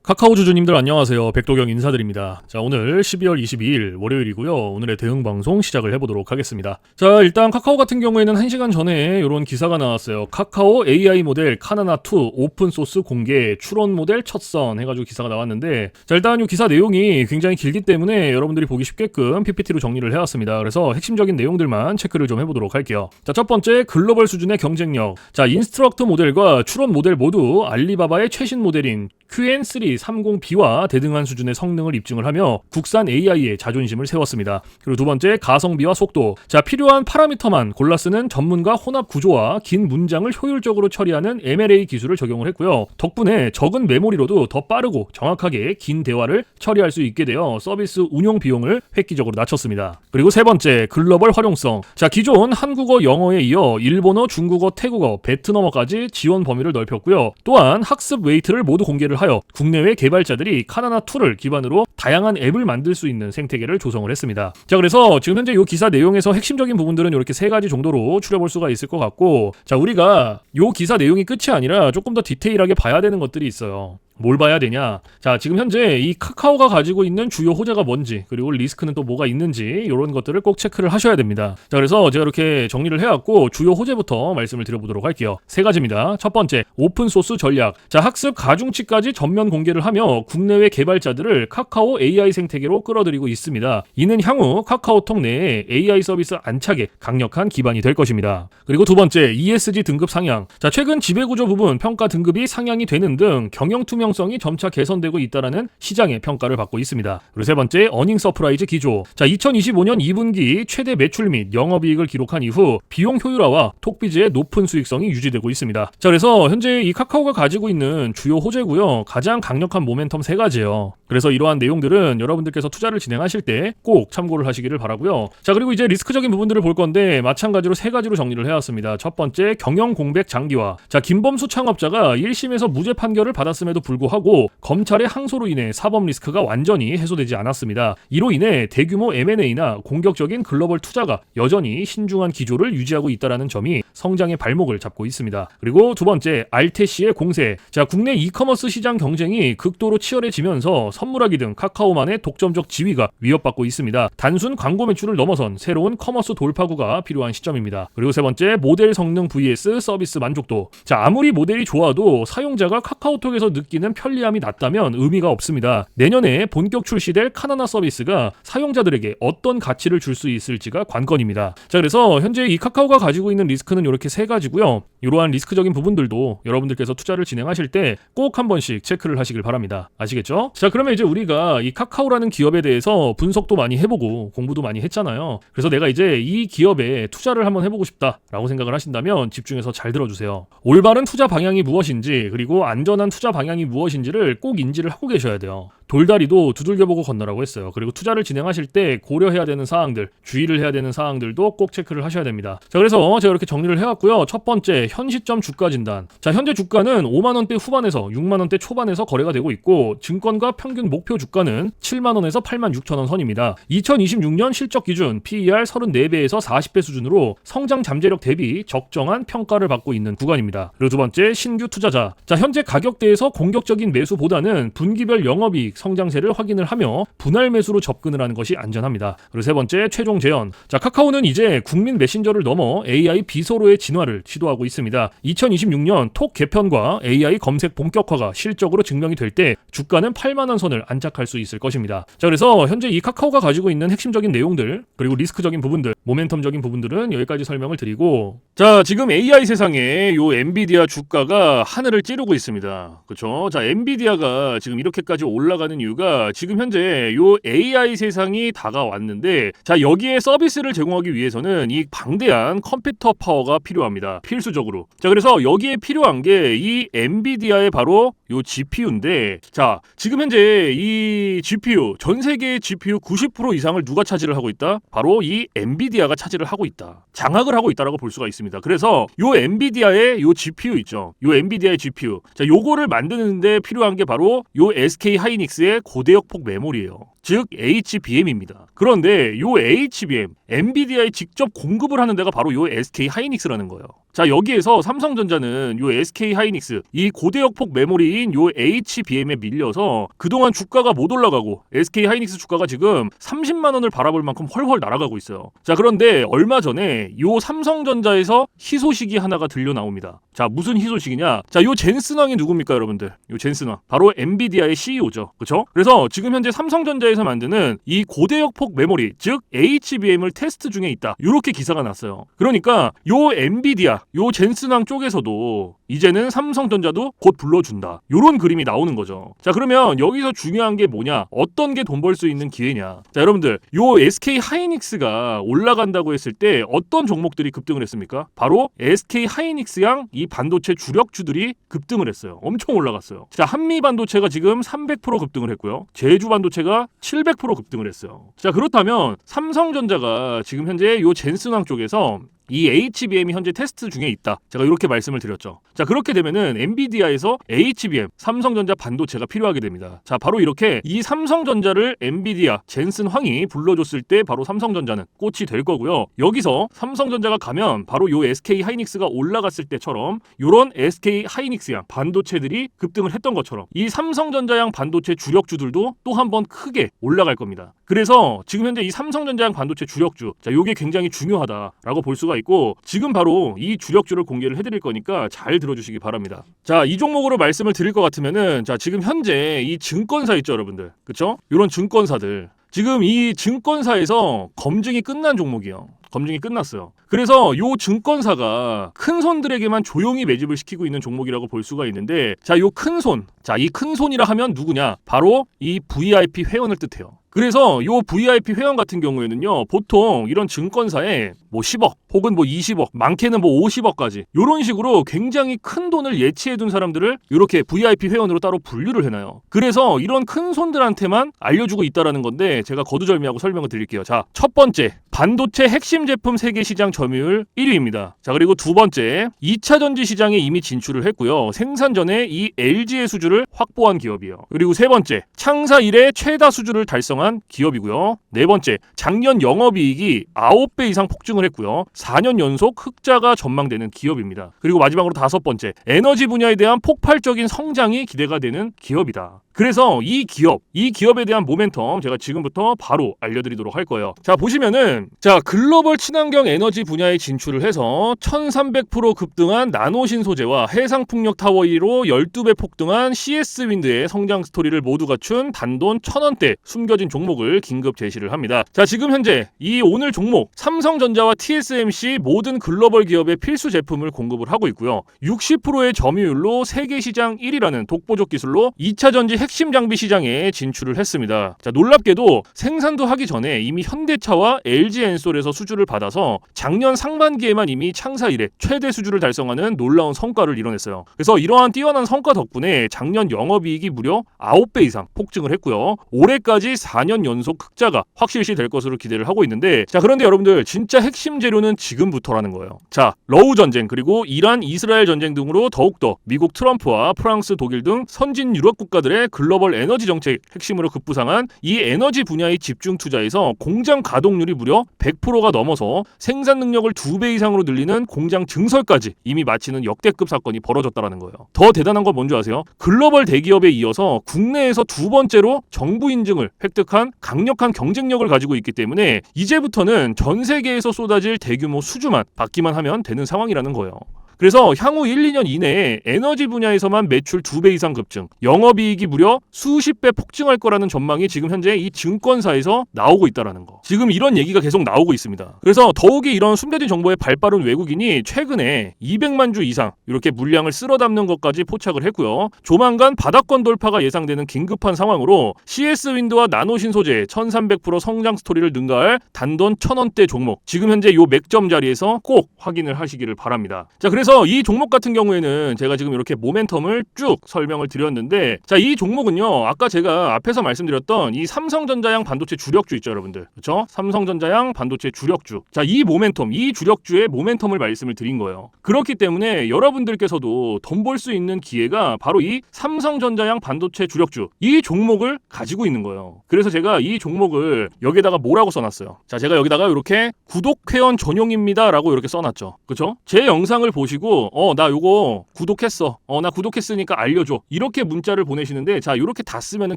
카카오 주주님들 안녕하세요. 백도경 인사드립니다. 자, 오늘 12월 22일 월요일이고요. 오늘의 대응 방송 시작을 해보도록 하겠습니다. 자, 일단 카카오 같은 경우에는 1시간 전에 이런 기사가 나왔어요. 카카오 AI 모델 카나나2 오픈소스 공개 추론 모델 첫선 해가지고 기사가 나왔는데, 자, 일단 이 기사 내용이 굉장히 길기 때문에 여러분들이 보기 쉽게끔 PPT로 정리를 해왔습니다. 그래서 핵심적인 내용들만 체크를 좀 해보도록 할게요. 자, 첫 번째, 글로벌 수준의 경쟁력. 자, 인스트럭터 모델과 추론 모델 모두 알리바바의 최신 모델인 QN3 30B와 대등한 수준의 성능을 입증을 하며 국산 AI의 자존심을 세웠습니다. 그리고 두 번째, 가성비와 속도. 자, 필요한 파라미터만 골라 쓰는 전문가 혼합 구조와 긴 문장을 효율적으로 처리하는 MLA 기술을 적용을 했고요. 덕분에 적은 메모리로도 더 빠르고 정확하게 긴 대화를 처리할 수 있게 되어 서비스 운용 비용을 획기적으로 낮췄습니다. 그리고 세 번째, 글로벌 활용성. 자, 기존 한국어, 영어에 이어 일본어, 중국어, 태국어, 베트남어까지 지원 범위를 넓혔고요. 또한 학습 웨이트를 모두 공개를 하여 국내외 개발자들이 카나나2를 기반으로 다양한 앱을 만들 수 있는 생태계를 조성을 했습니다. 자, 그래서 지금 현재 이 기사 내용에서 핵심적인 부분들은 이렇게 세 가지 정도로 추려볼 수가 있을 것 같고, 자, 우리가 이 기사 내용이 끝이 아니라 조금 더 디테일하게 봐야 되는 것들이 있어요. 뭘 봐야 되냐? 자, 지금 현재 이 카카오가 가지고 있는 주요 호재가 뭔지, 그리고 리스크는 또 뭐가 있는지, 이런 것들을 꼭 체크를 하셔야 됩니다. 자, 그래서 제가 이렇게 정리를 해왔고 주요 호재부터 말씀을 드려보도록 할게요. 세 가지입니다. 첫 번째, 오픈소스 전략. 자, 학습 가중치까지 전면 공개를 하며 국내외 개발자들을 카카오 AI 생태계로 끌어들이고 있습니다. 이는 향후 카카오톡 내에 AI 서비스 안착에 강력한 기반이 될 것입니다. 그리고 두 번째, ESG 등급 상향. 자, 최근 지배구조 부분 평가 등급이 상향이 되는 등 경영 투명성이 점차 개선되고 있다라는 시장의 평가를 받고 있습니다. 그리고 세 번째, 어닝 서프라이즈 기조. 자, 2025년 2분기 최대 매출 및 영업이익을 기록한 이후 비용 효율화와 톡비즈의 높은 수익성이 유지되고 있습니다. 자, 그래서 현재 이 카카오가 가지고 있는 주요 호재고요. 가장 강력한 모멘텀 세 가지예요. 그래서 이러한 내용들은 여러분들께서 투자를 진행하실 때 꼭 참고를 하시기를 바라고요. 자, 그리고 이제 리스크적인 부분들을 볼 건데 마찬가지로 세 가지로 정리를 해왔습니다. 첫 번째, 경영 공백 장기화. 자, 김범수 창업자가 1심에서 무죄 판결을 받았음에도 불구하고 검찰의 항소로 인해 사법 리스크가 완전히 해소되지 않았습니다. 이로 인해 대규모 M&A나 공격적인 글로벌 투자가 여전히 신중한 기조를 유지하고 있다는 점이 성장의 발목을 잡고 있습니다. 그리고 두 번째, 알테시의 공세. 자, 국내 이커머스 시장 경쟁이 극도로 치열해지면서 선물하기 등 카카오만의 독점적 지위가 위협받고 있습니다. 단순 광고 매출을 넘어선 새로운 커머스 돌파구가 필요한 시점입니다. 그리고 세 번째, 모델 성능 vs 서비스 만족도. 자, 아무리 모델이 좋아도 사용자가 카카오톡에서 느끼는 편리함이 낮다면 의미가 없습니다. 내년에 본격 출시될 카나나 서비스가 사용자들에게 어떤 가치를 줄 수 있을지가 관건입니다. 자, 그래서 현재 이 카카오가 가지고 있는 리스크는 이렇게 세 가지고요. 이러한 리스크적인 부분들도 여러분들께서 투자를 진행하실 때 꼭 한 번씩 체크를 하시길 바랍니다. 아시겠죠? 자, 그러면 이제 우리가 이 카카오라는 기업에 대해서 분석도 많이 해보고 공부도 많이 했잖아요. 그래서 내가 이제 이 기업에 투자를 한번 해보고 싶다라고 생각을 하신다면 집중해서 잘 들어주세요. 올바른 투자 방향이 무엇인지, 그리고 안전한 투자 방향이 무엇인지를 꼭 인지를 하고 계셔야 돼요. 돌다리도 두들겨보고 건너라고 했어요. 그리고 투자를 진행하실 때 고려해야 되는 사항들, 주의를 해야 되는 사항들도 꼭 체크를 하셔야 됩니다. 자, 그래서 제가 이렇게 정리를 해왔고요. 첫 번째, 현 시점 주가 진단. 자, 현재 주가는 5만원대 후반에서 6만원대 초반에서 거래가 되고 있고, 증권가 평균 목표 주가는 7만원에서 8만 6천원 선입니다. 2026년 실적 기준 PER 34배에서 40배 수준으로 성장 잠재력 대비 적정한 평가를 받고 있는 구간입니다. 그리고 두 번째, 신규 투자자. 자, 현재 가격대에서 공격적인 매수보다는 분기별 영업이익 성장세를 확인을 하며 분할 매수로 접근을 하는 것이 안전합니다. 그리고 세 번째, 최종 재현. 자, 카카오는 이제 국민 메신저를 넘어 AI 비서로의 진화를 시도하고 있습니다. 2026년 톡 개편과 AI 검색 본격화가 실적으로 증명이 될 때 주가는 8만원 선을 안착할 수 있을 것입니다. 자, 그래서 현재 이 카카오가 가지고 있는 핵심적인 내용들, 그리고 리스크적인 부분들, 모멘텀적인 부분들은 여기까지 설명을 드리고, 자, 지금 AI 세상에 요 엔비디아 주가가 하늘을 찌르고 있습니다. 그렇죠? 자, 엔비디아가 지금 이렇게까지 올라가는 이유가 지금 현재 요 AI 세상이 다가왔는데, 자, 여기에 서비스를 제공하기 위해서는 이 방대한 컴퓨터 파워가 필요합니다. 필수적으로. 자, 그래서 여기에 필요한 게 이 엔비디아의 바로 요 GPU인데, 자, 지금 현재 이 GPU, 전 세계의 GPU 90% 이상을 누가 차지를 하고 있다? 바로 이 엔비디아가 차지를 하고 있다. 장악을 하고 있다라고 볼 수가 있습니다. 그래서 요 엔비디아의 요 GPU 있죠. 요 엔비디아의 GPU. 자, 요거를 만드는데 필요한 게 바로 요 SK 하이닉스의 고대역폭 메모리예요. 즉 HBM입니다. 그런데 요 HBM, 엔비디아에 직접 공급을 하는 데가 바로 요 SK 하이닉스라는 거예요. 자, 여기에서 삼성전자는 요 SK 하이닉스, 이 고대역폭 메모리인 요 HBM에 밀려서 그동안 주가가 못 올라가고 SK 하이닉스 주가가 지금 30만 원을 바라볼 만큼 헐헐 날아가고 있어요. 자, 그런데 얼마 전에 요 삼성전자에서 희소식이 하나가 들려 나옵니다. 자, 무슨 희소식이냐? 자, 요 젠슨왕이 누굽니까, 여러분들? 요 젠슨왕. 바로 엔비디아의 CEO죠. 그쵸? 그래서 지금 현재 삼성전자에서 만드는 이 고대역폭 메모리, 즉 HBM을 테스트 중에 있다. 요렇게 기사가 났어요. 그러니까 요 엔비디아, 요 젠슨왕 쪽에서도 이제는 삼성전자도 곧 불러준다. 요런 그림이 나오는 거죠. 자, 그러면 여기서 중요한 게 뭐냐? 어떤 게 돈 벌 수 있는 기회냐? 자, 여러분들, 요 SK 하이닉스가 올라간다고 했을 때 어떤 종목들이 급등을 했습니까? 바로 SK 하이닉스양 이 반도체 주력주들이 급등을 했어요. 엄청 올라갔어요. 자, 한미 반도체가 지금 300% 급등을 했고요. 제주 반도체가 700% 급등을 했어요. 자, 그렇다면 삼성전자가 지금 현재 요 젠슨왕 쪽에서 이 HBM이 현재 테스트 중에 있다. 제가 이렇게 말씀을 드렸죠. 자, 그렇게 되면은 엔비디아에서 HBM, 삼성전자 반도체가 필요하게 됩니다. 자, 바로 이렇게 이 삼성전자를 엔비디아, 젠슨 황이 불러줬을 때 바로 삼성전자는 꽃이 될 거고요. 여기서 삼성전자가 가면 바로 요 SK 하이닉스가 올라갔을 때처럼 요런 SK 하이닉스양 반도체들이 급등을 했던 것처럼 이 삼성전자양 반도체 주력주들도 또 한 번 크게 올라갈 겁니다. 그래서 지금 현재 이 삼성전자양 반도체 주력주, 자, 요게 굉장히 중요하다라고 볼 수가 있고, 지금 바로 이 주력주를 공개를 해드릴 거니까 잘 들어주시기 바랍니다. 자, 이 종목으로 말씀을 드릴 것 같으면은, 자, 지금 현재 이 증권사 있죠, 여러분들. 그쵸? 이런 증권사들. 지금 이 증권사에서 검증이 끝난 종목이에요. 검증이 끝났어요. 그래서 요 증권사가 큰 손들에게만 조용히 매집을 시키고 있는 종목이라고 볼 수가 있는데, 자, 요 큰 손. 자, 이 큰 손이라 하면 누구냐? 바로 이 VIP 회원을 뜻해요. 그래서 요 VIP 회원 같은 경우에는요, 보통 이런 증권사에 뭐 10억 혹은 뭐 20억, 많게는 뭐 50억까지 요런 식으로 굉장히 큰 돈을 예치해둔 사람들을 이렇게 VIP 회원으로 따로 분류를 해놔요. 그래서 이런 큰 손들한테만 알려주고 있다라는 건데, 제가 거두절미하고 설명을 드릴게요. 자, 첫 번째, 반도체 핵심 제품 세계 시장 점유율 1위입니다. 자, 그리고 두 번째, 2차 전지 시장에 이미 진출을 했고요. 생산 전에 이 LG의 수주를 확보한 기업이에요. 그리고 세 번째, 창사 이래 최다 수주를 달성한 기업이고요. 네 번째, 작년 영업이익이 9배 이상 폭증을 했고요. 4년 연속 흑자가 전망되는 기업입니다. 그리고 마지막으로 다섯 번째, 에너지 분야에 대한 폭발적인 성장이 기대가 되는 기업이다. 그래서 이 기업에 대한 모멘텀 제가 지금부터 바로 알려드리도록 할 거예요. 자, 보시면은, 자, 글로벌 친환경 에너지 분야에 진출을 해서 1300% 급등한 나노신 소재와 해상풍력 타워 1위로 12배 폭등한 CS윈드의 성장 스토리를 모두 갖춘 단돈 1000원대 숨겨진 종목을 긴급 제시를 합니다. 자, 지금 현재 이 오늘 종목 삼성전자와 TSMC 모든 글로벌 기업의 필수 제품을 공급을 하고 있고요. 60%의 점유율로 세계 시장 1위라는 독보적 기술로 2차 전지 핵심 장비 시장에 진출을 했습니다. 자, 놀랍게도 생산도 하기 전에 이미 현대차와 LG엔솔에서 수주를 받아서 작년 상반기에만 이미 창사 이래 최대 수주를 달성하는 놀라운 성과를 이뤄냈어요. 그래서 이러한 뛰어난 성과 덕분에 작년 영업이익이 무려 9배 이상 폭증을 했고요. 올해까지 4년 연속 흑자가 확실시 될 것으로 기대를 하고 있는데, 자, 그런데 여러분들, 진짜 핵심 재료는 지금부터라는 거예요. 자, 러우 전쟁 그리고 이란 이스라엘 전쟁 등으로 더욱더 미국 트럼프와 프랑스 독일 등 선진 유럽 국가들의 글로벌 에너지 정책 핵심으로 급부상한 이 에너지 분야의 집중 투자에서 공장 가동률이 무려 100%가 넘어서 생산 능력을 2배 이상으로 늘리는 공장 증설까지 이미 마치는 역대급 사건이 벌어졌다라는 거예요. 더 대단한 건 뭔지 아세요? 글로벌 대기업에 이어서 국내에서 두 번째로 정부 인증을 획득한 강력한 경쟁력을 가지고 있기 때문에 이제부터는 전 세계에서 쏟아질 대규모 수주만 받기만 하면 되는 상황이라는 거예요. 그래서 향후 1, 2년 이내에 에너지 분야에서만 매출 2배 이상 급증, 영업이익이 무려 수십 배 폭증할 거라는 전망이 지금 현재 이 증권사에서 나오고 있다는 거. 지금 이런 얘기가 계속 나오고 있습니다. 그래서 더욱이 이런 숨겨진 정보에 발빠른 외국인이 최근에 200만 주 이상 이렇게 물량을 쓸어 담는 것까지 포착을 했고요. 조만간 바닥권 돌파가 예상되는 긴급한 상황으로 CS윈드와 나노신 소재 1300% 성장 스토리를 능가할 단돈 1000원대 종목, 지금 현재 요 맥점 자리에서 꼭 확인을 하시기를 바랍니다. 자, 그래서 이 종목 같은 경우에는 제가 지금 이렇게 모멘텀을 쭉 설명을 드렸는데, 자, 이 종목 종목은요, 아까 제가 앞에서 말씀드렸던 이 삼성전자양 반도체 주력주 있죠, 여러분들. 그렇죠? 삼성전자양 반도체 주력주. 자, 이 모멘텀, 이 주력주의 모멘텀을 말씀을 드린 거예요. 그렇기 때문에 여러분들께서도 돈 벌 수 있는 기회가 바로 이 삼성전자양 반도체 주력주, 이 종목을 가지고 있는 거예요. 그래서 제가 이 종목을 여기다가 뭐라고 써놨어요. 자, 제가 여기다가 이렇게 구독회원 전용입니다 라고 이렇게 써놨죠. 그렇죠? 제 영상을 보시고 나 요거 구독했어. 나 구독했으니까 알려줘. 이렇게 문자를 보내시는데, 자, 이렇게 다 쓰면은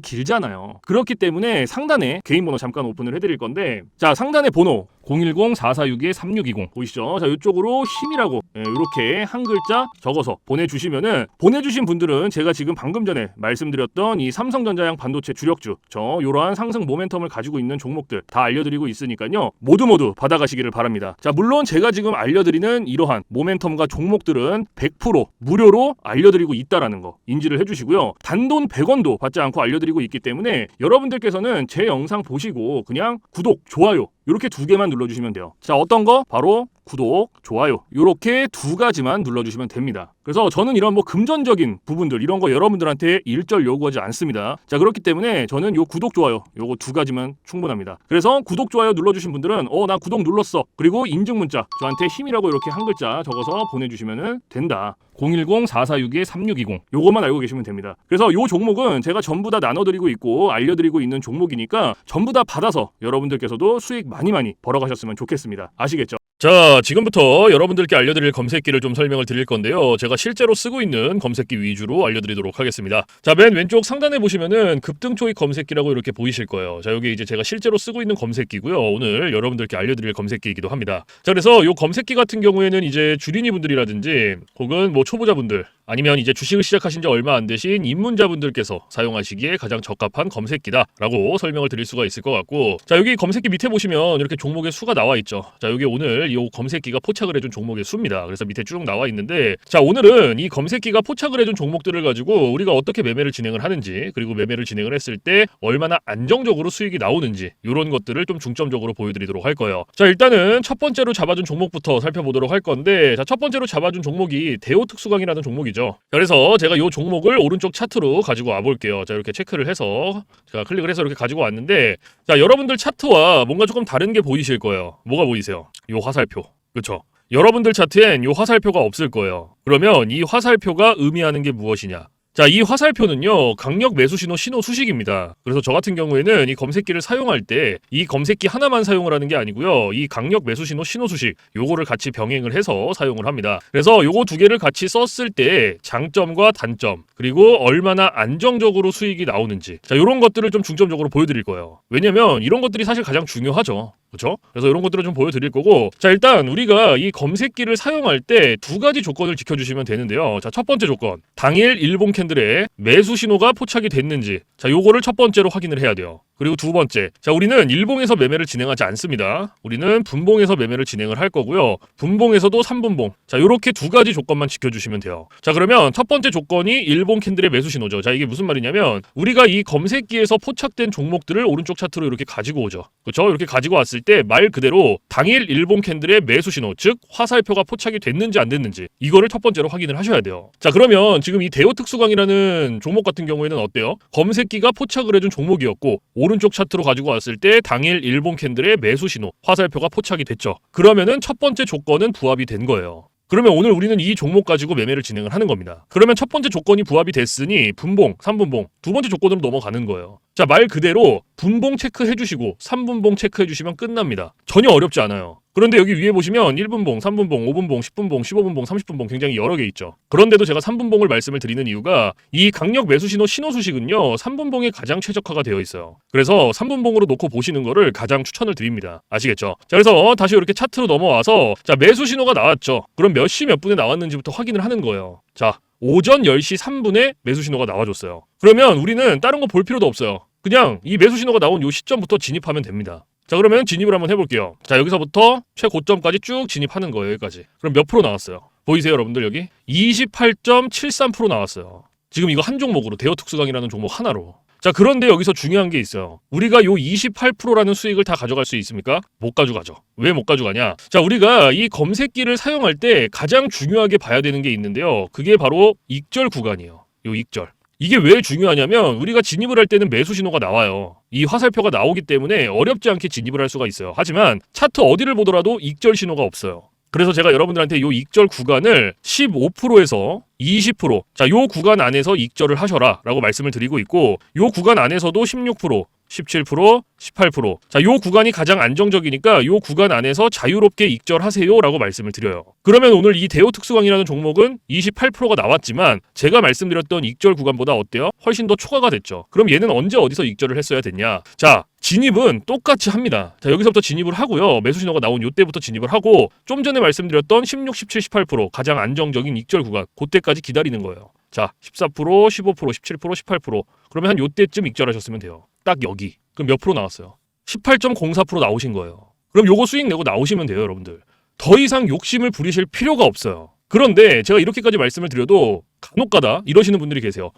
길잖아요. 그렇기 때문에 상단에 개인 번호 잠깐 오픈을 해드릴 건데, 자, 상단에 번호 010-4462-3620 보이시죠? 자, 이쪽으로 힘이라고 이렇게 한 글자 적어서 보내주시면은, 보내주신 분들은 제가 지금 방금 전에 말씀드렸던 이 삼성전자양 반도체 주력주, 이러한 상승 모멘텀을 가지고 있는 종목들 다 알려드리고 있으니까요, 모두 받아가시기를 바랍니다. 자, 물론 제가 지금 알려드리는 이러한 모멘텀과 종목들은 100% 무료로 알려드리고 있다라는 거 인지를 해주시고요. 단돈 100원도 받지 않고 알려드리고 있기 때문에 여러분들께서는 제 영상 보시고 그냥 구독, 좋아요 이렇게 2개만 눌러주시면 돼요. 자, 어떤 거? 바로 구독, 좋아요 이렇게 2가지만 눌러주시면 됩니다. 그래서 저는 이런 금전적인 부분들 이런 거 여러분들한테 일절 요구하지 않습니다. 자, 그렇기 때문에 저는 요 구독, 좋아요 요거 2가지만 충분합니다. 그래서 구독, 좋아요 눌러주신 분들은 나 구독 눌렀어. 그리고 인증 문자 저한테 힘이라고 이렇게 한 글자 적어서 보내주시면 된다. 010-4462-3620 요것만 알고 계시면 됩니다. 그래서 요 종목은 제가 전부 다 나눠드리고 있고 알려드리고 있는 종목이니까 전부 다 받아서 여러분들께서도 수익 많이 벌어가셨으면 좋겠습니다. 아시겠죠? 자, 지금부터 여러분들께 알려드릴 검색기를 좀 설명을 드릴 건데요. 제가 실제로 쓰고 있는 검색기 위주로 알려드리도록 하겠습니다. 자, 맨 왼쪽 상단에 보시면은 급등초익 검색기라고 이렇게 보이실 거예요. 자, 여기 이제 제가 실제로 쓰고 있는 검색기고요. 오늘 여러분들께 알려드릴 검색기이기도 합니다. 자, 그래서 요 검색기 같은 경우에는 이제 주린이 분들이라든지 혹은 초보자분들 아니면 이제 주식을 시작하신 지 얼마 안 되신 입문자분들께서 사용하시기에 가장 적합한 검색기다라고 설명을 드릴 수가 있을 것 같고, 자, 여기 검색기 밑에 보시면 이렇게 종목의 수가 나와 있죠. 자, 여기 오늘 이 검색기가 포착을 해준 종목의 수입니다. 그래서 밑에 쭉 나와 있는데, 자, 오늘은 이 검색기가 포착을 해준 종목들을 가지고 우리가 어떻게 매매를 진행을 하는지, 그리고 매매를 진행을 했을 때 얼마나 안정적으로 수익이 나오는지 이런 것들을 좀 중점적으로 보여드리도록 할 거예요. 자, 일단은 첫 번째로 잡아준 종목부터 살펴보도록 할 건데, 자, 첫 번째로 잡아준 종목이 대호특수광이라는 종목이죠. 그래서 제가 이 종목을 오른쪽 차트로 가지고 와볼게요. 자, 이렇게 체크를 해서 제가 클릭을 해서 이렇게 가지고 왔는데, 자, 여러분들 차트와 뭔가 조금 다른 게 보이실 거예요. 뭐가 보이세요? 요 화살표. 그렇죠? 여러분들 차트엔 요 화살표가 없을 거예요. 그러면 이 화살표가 의미하는 게 무엇이냐? 자, 이 화살표는요, 강력 매수 신호 수식입니다. 그래서 저 같은 경우에는 이 검색기를 사용할 때 이 검색기 하나만 사용을 하는 게 아니고요, 이 강력 매수 신호 수식 요거를 같이 병행을 해서 사용을 합니다. 그래서 요거 2개를 같이 썼을 때 장점과 단점, 그리고 얼마나 안정적으로 수익이 나오는지, 자, 요런 것들을 좀 중점적으로 보여드릴 거예요. 왜냐면 이런 것들이 사실 가장 중요하죠. 그렇죠? 그래서 이런 것들을 좀 보여드릴 거고, 자, 일단 우리가 이 검색기를 사용할 때 2가지 조건을 지켜주시면 되는데요. 자, 첫 번째 조건, 당일 일봉 캔들에 매수 신호가 포착이 됐는지, 자, 요거를 첫 번째로 확인을 해야 돼요. 그리고 2번째, 자, 우리는 일봉에서 매매를 진행하지 않습니다. 우리는 분봉에서 매매를 진행을 할 거고요. 분봉에서도 3분봉. 자, 요렇게 2가지 조건만 지켜주시면 돼요. 자, 그러면 첫 번째 조건이 일봉 캔들의 매수 신호죠. 자, 이게 무슨 말이냐면 우리가 이 검색기에서 포착된 종목들을 오른쪽 차트로 이렇게 가지고 오죠. 그렇죠? 이렇게 가지고 왔을 때 말 그대로 당일 일봉 캔들의 매수 신호, 즉 화살표가 포착이 됐는지 안 됐는지 이거를 첫 번째로 확인을 하셔야 돼요. 자, 그러면 지금 이 대호특수광이라는 종목 같은 경우에는 어때요? 검색기가 포착을 해준 종목이었고 오른쪽 차트로 가지고 왔을 때 당일 일봉 캔들의 매수 신호, 화살표가 포착이 됐죠. 그러면은 첫 번째 조건은 부합이 된 거예요. 그러면 오늘 우리는 이 종목 가지고 매매를 진행을 하는 겁니다. 그러면 첫 번째 조건이 부합이 됐으니 분봉, 3분봉, 2번째 조건으로 넘어가는 거예요. 자, 말 그대로 분봉 체크해 주시고 3분봉 체크해 주시면 끝납니다. 전혀 어렵지 않아요. 그런데 여기 위에 보시면 1분봉, 3분봉, 5분봉, 10분봉, 15분봉, 30분봉 굉장히 여러 개 있죠. 그런데도 제가 3분봉을 말씀을 드리는 이유가 이 강력 매수 신호 수식은요, 3분봉에 가장 최적화가 되어 있어요. 그래서 3분봉으로 놓고 보시는 거를 가장 추천을 드립니다. 아시겠죠? 자, 그래서 다시 이렇게 차트로 넘어와서, 자, 매수 신호가 나왔죠. 그럼 몇 시 몇 분에 나왔는지부터 확인을 하는 거예요. 자, 오전 10시 3분에 매수 신호가 나와줬어요. 그러면 우리는 다른 거 볼 필요도 없어요. 그냥 이 매수 신호가 나온 요 시점부터 진입하면 됩니다. 자, 그러면 진입을 한번 해볼게요. 자, 여기서부터 최고점까지 쭉 진입하는 거예요. 여기까지. 그럼 몇 프로 나왔어요? 보이세요, 여러분들? 여기 28.73% 나왔어요. 지금 이거 한 종목으로, 대호특수광이라는 종목 하나로. 자, 그런데 여기서 중요한 게 있어요. 우리가 요 28%라는 수익을 다 가져갈 수 있습니까? 못 가져가죠. 왜 못 가져가냐? 자, 우리가 이 검색기를 사용할 때 가장 중요하게 봐야 되는 게 있는데요. 그게 바로 익절 구간이에요. 요 익절. 이게 왜 중요하냐면 우리가 진입을 할 때는 매수 신호가 나와요. 이 화살표가 나오기 때문에 어렵지 않게 진입을 할 수가 있어요. 하지만 차트 어디를 보더라도 익절 신호가 없어요. 그래서 제가 여러분들한테 이 익절 구간을 15%에서 20%, 자, 요 구간 안에서 익절을 하셔라 라고 말씀을 드리고 있고, 요 구간 안에서도 16%, 17%, 18%. 자, 요 구간이 가장 안정적이니까 요 구간 안에서 자유롭게 익절하세요 라고 말씀을 드려요. 그러면 오늘 이 대우 특수강이라는 종목은 28%가 나왔지만 제가 말씀드렸던 익절 구간보다 어때요? 훨씬 더 초과가 됐죠. 그럼 얘는 언제 어디서 익절을 했어야 됐냐? 자, 진입은 똑같이 합니다. 자, 여기서부터 진입을 하고요. 매수 신호가 나온 요때부터 진입을 하고, 좀 전에 말씀드렸던 16, 17, 18% 가장 안정적인 익절 구간, 그때까지 기다리는 거예요. 자, 14%, 15%, 17%, 18%. 그러면 한 요때쯤 익절하셨으면 돼요. 딱 여기. 그럼 몇 프로 나왔어요? 18.04% 나오신 거예요. 그럼 요거 수익 내고 나오시면 돼요, 여러분들. 더 이상 욕심을 부리실 필요가 없어요. 그런데 제가 이렇게까지 말씀을 드려도 간혹가다 이러시는 분들이 계세요.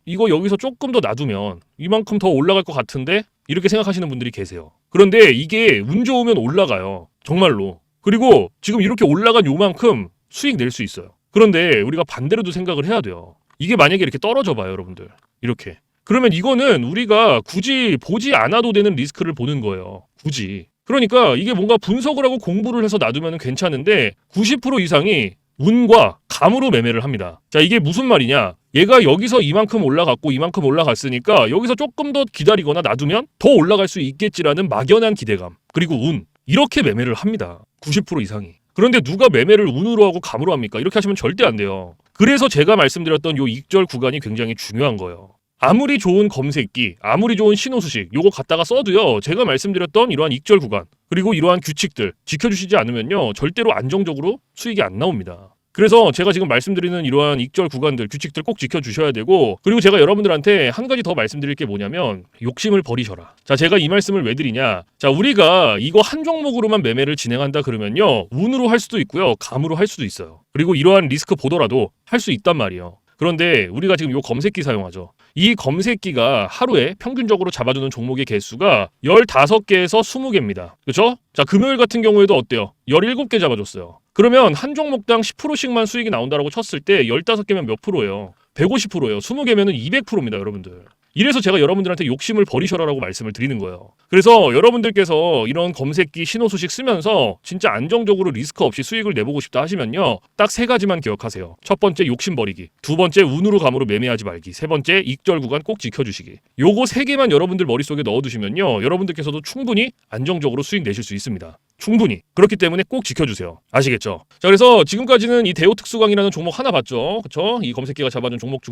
이거 여기서 조금 더 놔두면 이만큼 더 올라갈 것 같은데? 이렇게 생각하시는 분들이 계세요. 그런데 이게 운 좋으면 올라가요. 정말로. 그리고 지금 이렇게 올라간 요만큼 수익 낼 수 있어요. 그런데 우리가 반대로도 생각을 해야 돼요. 이게 만약에 이렇게 떨어져 봐요, 여러분들. 이렇게. 그러면 이거는 우리가 굳이 보지 않아도 되는 리스크를 보는 거예요. 굳이. 그러니까 이게 뭔가 분석을 하고 공부를 해서 놔두면 괜찮은데 90% 이상이 운과 감으로 매매를 합니다. 자, 이게 무슨 말이냐? 얘가 여기서 이만큼 올라갔고 이만큼 올라갔으니까 여기서 조금 더 기다리거나 놔두면 더 올라갈 수 있겠지라는 막연한 기대감, 그리고 운, 이렇게 매매를 합니다. 90% 이상이. 그런데 누가 매매를 운으로 하고 감으로 합니까? 이렇게 하시면 절대 안 돼요. 그래서 제가 말씀드렸던 요 익절 구간이 굉장히 중요한 거예요. 아무리 좋은 검색기, 아무리 좋은 신호수식 요거 갖다가 써도요, 제가 말씀드렸던 이러한 익절 구간, 그리고 이러한 규칙들 지켜주시지 않으면요, 절대로 안정적으로 수익이 안 나옵니다. 그래서 제가 지금 말씀드리는 이러한 익절 구간들, 규칙들 꼭 지켜주셔야 되고, 그리고 제가 여러분들한테 한 가지 더 말씀드릴 게 뭐냐면 욕심을 버리셔라. 자, 제가 이 말씀을 왜 드리냐? 자, 우리가 이거 한 종목으로만 매매를 진행한다 그러면요, 운으로 할 수도 있고요, 감으로 할 수도 있어요. 그리고 이러한 리스크 보더라도 할 수 있단 말이에요. 그런데 우리가 지금 요 검색기 사용하죠. 이 검색기가 하루에 평균적으로 잡아주는 종목의 개수가 15개에서 20개입니다. 그렇죠? 자, 금요일 같은 경우에도 어때요? 17개 잡아줬어요. 그러면 한 종목당 10%씩만 수익이 나온다고 쳤을 때 15개면 몇 프로예요? 150%예요. 20개면은 200%입니다, 여러분들. 이래서 제가 여러분들한테 욕심을 버리셔라라고 말씀을 드리는 거예요. 그래서 여러분들께서 이런 검색기 신호수식 쓰면서 진짜 안정적으로 리스크 없이 수익을 내보고 싶다 하시면요, 딱 3가지만 기억하세요. 첫 번째, 욕심 버리기. 두 번째, 운으로 감으로 매매하지 말기. 세 번째, 익절 구간 꼭 지켜주시기. 요거 3개만 여러분들 머릿속에 넣어두시면요, 여러분들께서도 충분히 안정적으로 수익 내실 수 있습니다. 충분히. 그렇기 때문에 꼭 지켜주세요. 아시겠죠? 자, 그래서 지금까지는 이 대우 특수강이라는 종목 하나 봤죠. 그쵸? 이 검색기가 잡아준 종목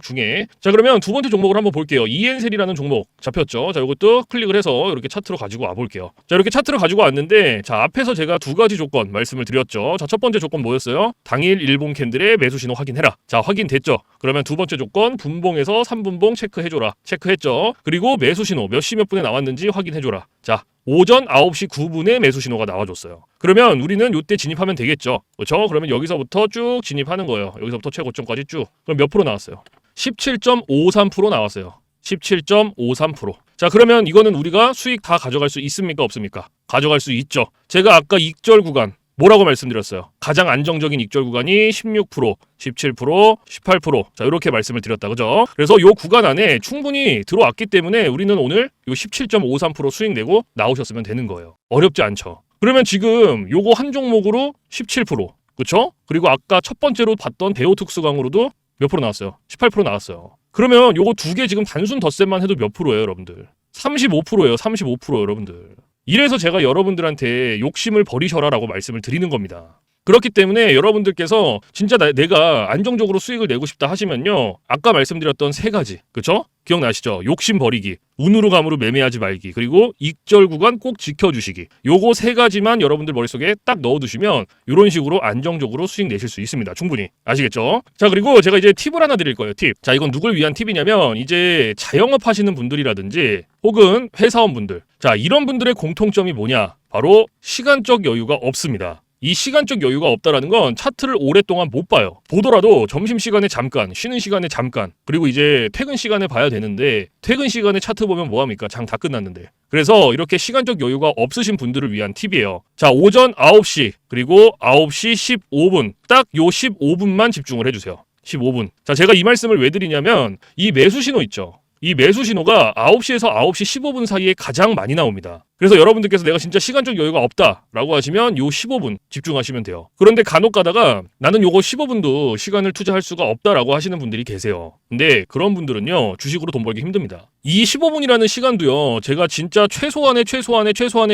중에. 자, 그러면 두 번째 종목을 한번 볼게요. 이엔셀이라는 종목 잡혔죠. 자, 이것도 클릭을 해서 이렇게 차트로 가지고 와볼게요. 자, 이렇게 차트로 가지고 왔는데, 자, 앞에서 제가 2가지 조건 말씀을 드렸죠. 자, 첫 번째 조건 뭐였어요? 당일 일봉 캔들의 매수 신호 확인해라. 자, 확인됐죠? 그러면 두 번째 조건, 분봉에서 3분봉 체크해줘라. 체크했죠? 그리고 매수 신호 몇 시 몇 분에 나왔는지 확인해줘라. 자, 오전 9시 9분에 매수 신호가 나와줬어요. 그러면 우리는 이때 진입하면 되겠죠. 그렇죠? 그러면 여기서부터 쭉 진입하는 거예요. 여기서부터 최고점까지 쭉. 그럼 몇 프로 나왔어요? 17.53% 나왔어요. 17.53%. 자, 그러면 이거는 우리가 수익 다 가져갈 수 있습니까? 없습니까? 가져갈 수 있죠. 제가 아까 익절 구간 뭐라고 말씀드렸어요? 가장 안정적인 익절 구간이 16%, 17%, 18%. 자, 이렇게 말씀을 드렸다. 그죠? 그래서 요 구간 안에 충분히 들어왔기 때문에 우리는 오늘 요 17.53% 수익 내고 나오셨으면 되는 거예요. 어렵지 않죠? 그러면 지금 요거 한 종목으로 17%. 그쵸? 그리고 아까 첫 번째로 봤던 대우 특수강으로도 몇 프로 나왔어요? 18% 나왔어요. 그러면 요거 2개 지금 단순 덧셈만 해도 몇 프로예요, 여러분들? 35%예요. 35% 여러분들. 이래서 제가 여러분들한테 욕심을 버리셔라라고 말씀을 드리는 겁니다. 그렇기 때문에 여러분들께서 진짜 내가 안정적으로 수익을 내고 싶다 하시면요, 아까 말씀드렸던 3가지, 그쵸? 기억나시죠? 욕심 버리기, 운으로 감으로 매매하지 말기, 그리고 익절 구간 꼭 지켜주시기. 요거 3가지만 여러분들 머릿속에 딱 넣어두시면 이런 식으로 안정적으로 수익 내실 수 있습니다. 충분히. 아시겠죠? 자, 그리고 제가 이제 팁을 하나 드릴 거예요. 팁. 자, 이건 누굴 위한 팁이냐면 이제 자영업 하시는 분들이라든지 혹은 회사원분들. 자, 이런 분들의 공통점이 뭐냐? 바로 시간적 여유가 없습니다. 이 시간적 여유가 없다라는 건 차트를 오랫동안 못 봐요. 보더라도 점심시간에 잠깐, 쉬는 시간에 잠깐, 그리고 이제 퇴근 시간에 봐야 되는데 퇴근 시간에 차트 보면 뭐합니까? 장 다 끝났는데. 그래서 이렇게 시간적 여유가 없으신 분들을 위한 팁이에요. 자, 오전 9시 그리고 9시 15분 딱 요 15분만 집중을 해주세요. 15분. 자, 제가 이 말씀을 왜 드리냐면 이 매수 신호 있죠. 이 매수 신호가 9시에서 9시 15분 사이에 가장 많이 나옵니다. 그래서 여러분들께서 내가 진짜 시간적 여유가 없다라고 하시면 요 15분 집중하시면 돼요. 그런데 간혹 가다가 나는 요거 15분도 시간을 투자할 수가 없다라고 하시는 분들이 계세요. 근데 그런 분들은요, 주식으로 돈 벌기 힘듭니다. 이 15분이라는 시간도요, 제가 진짜 최소한의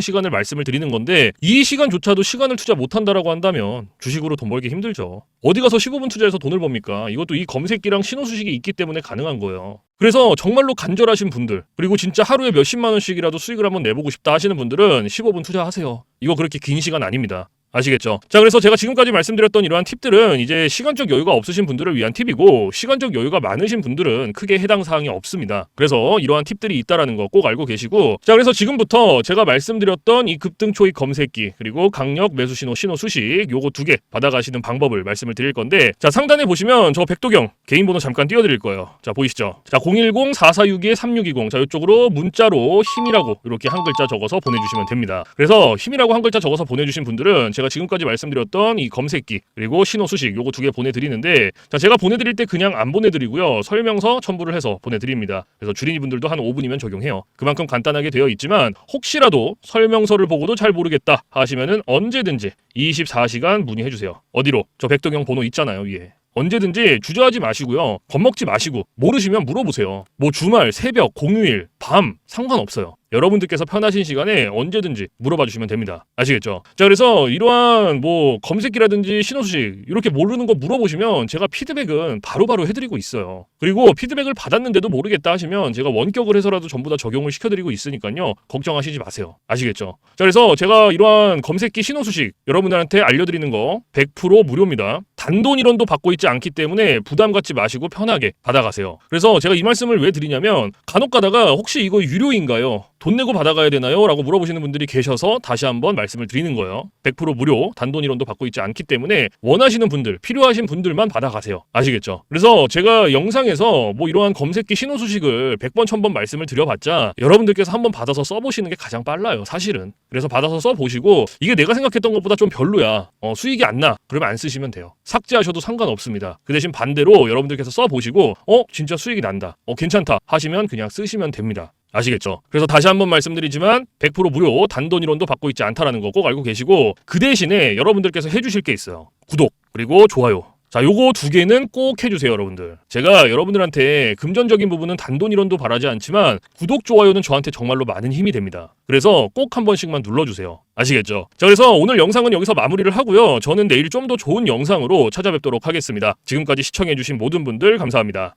시간을 말씀을 드리는 건데 이 시간조차도 시간을 투자 못한다라고 한다면 주식으로 돈 벌기 힘들죠. 어디 가서 15분 투자해서 돈을 법니까? 이것도 이 검색기랑 신호수식이 있기 때문에 가능한 거예요. 그래서 정말로 간절하신 분들, 그리고 진짜 하루에 몇십만 원씩이라도 수익을 한번 내보고 싶다 하시는 분들은 15분 투자하세요. 이거 그렇게 긴 시간 아닙니다. 아시겠죠? 자, 그래서 제가 지금까지 말씀드렸던 이러한 팁들은 이제 시간적 여유가 없으신 분들을 위한 팁이고, 시간적 여유가 많으신 분들은 크게 해당 사항이 없습니다. 그래서 이러한 팁들이 있다라는 거 꼭 알고 계시고, 자, 그래서 지금부터 제가 말씀드렸던 이 급등 초입 검색기, 그리고 강력 매수 신호, 신호 수식, 요거 2개 받아가시는 방법을 말씀을 드릴 건데, 자, 상단에 보시면 저 백도경 개인 번호 잠깐 띄워드릴 거예요. 자, 보이시죠? 자, 010-4462-3620. 자, 이쪽으로 문자로 힘이라고 이렇게 한 글자 적어서 보내주시면 됩니다. 그래서 힘이라고 한 글자 적어서 보내주신 분들은 제가 지금까지 말씀드렸던 이 검색기 그리고 신호 수식 요거 2개 보내드리는데, 자, 제가 보내드릴 때 그냥 안 보내드리고요, 설명서 첨부를 해서 보내드립니다. 그래서 주린이 분들도 한 5분이면 적용해요. 그만큼 간단하게 되어 있지만 혹시라도 설명서를 보고도 잘 모르겠다 하시면은 언제든지 24시간 문의해주세요. 어디로? 저 백도경 번호 있잖아요, 위에. 언제든지 주저하지 마시고요, 겁먹지 마시고 모르시면 물어보세요. 뭐 주말, 새벽, 공휴일, 밤 상관없어요. 여러분들께서 편하신 시간에 언제든지 물어봐 주시면 됩니다. 아시겠죠? 자, 그래서 이러한 뭐 검색기라든지 신호수식 이렇게 모르는 거 물어보시면 제가 피드백은 바로바로 해드리고 있어요. 그리고 피드백을 받았는데도 모르겠다 하시면 제가 원격을 해서라도 전부 다 적용을 시켜드리고 있으니까요, 걱정하시지 마세요. 아시겠죠? 자, 그래서 제가 이러한 검색기 신호수식 여러분들한테 알려드리는 거 100% 무료입니다. 단돈 1원도 받고 있지 않기 때문에 부담 갖지 마시고 편하게 받아가세요. 그래서 제가 이 말씀을 왜 드리냐면 간혹 가다가 혹시 이거 유료인가요? 돈 내고 받아가야 되나요? 라고 물어보시는 분들이 계셔서 다시 한번 말씀을 드리는 거예요. 100% 무료, 단돈 1원도 받고 있지 않기 때문에 원하시는 분들, 필요하신 분들만 받아가세요. 아시겠죠? 그래서 제가 영상에서 뭐 이러한 검색기 신호 수식을 100번, 1000번 말씀을 드려봤자 여러분들께서 한번 받아서 써보시는 게 가장 빨라요, 사실은. 그래서 받아서 써보시고 이게 내가 생각했던 것보다 좀 별로야, 수익이 안 나, 그러면 안 쓰시면 돼요. 삭제하셔도 상관없습니다. 그 대신 반대로 여러분들께서 써보시고 진짜 수익이 난다, 괜찮다 하시면 그냥 쓰시면 됩니다. 아시겠죠? 그래서 다시 한번 말씀드리지만 100% 무료, 단돈 1원도 받고 있지 않다라는 거 꼭 알고 계시고, 그 대신에 여러분들께서 해주실 게 있어요. 구독 그리고 좋아요. 자, 요거 2개는 꼭 해주세요, 여러분들. 제가 여러분들한테 금전적인 부분은 단돈 1원도 바라지 않지만 구독, 좋아요는 저한테 정말로 많은 힘이 됩니다. 그래서 꼭 한 번씩만 눌러주세요. 아시겠죠? 자, 그래서 오늘 영상은 여기서 마무리를 하고요, 저는 내일 좀 더 좋은 영상으로 찾아뵙도록 하겠습니다. 지금까지 시청해주신 모든 분들 감사합니다.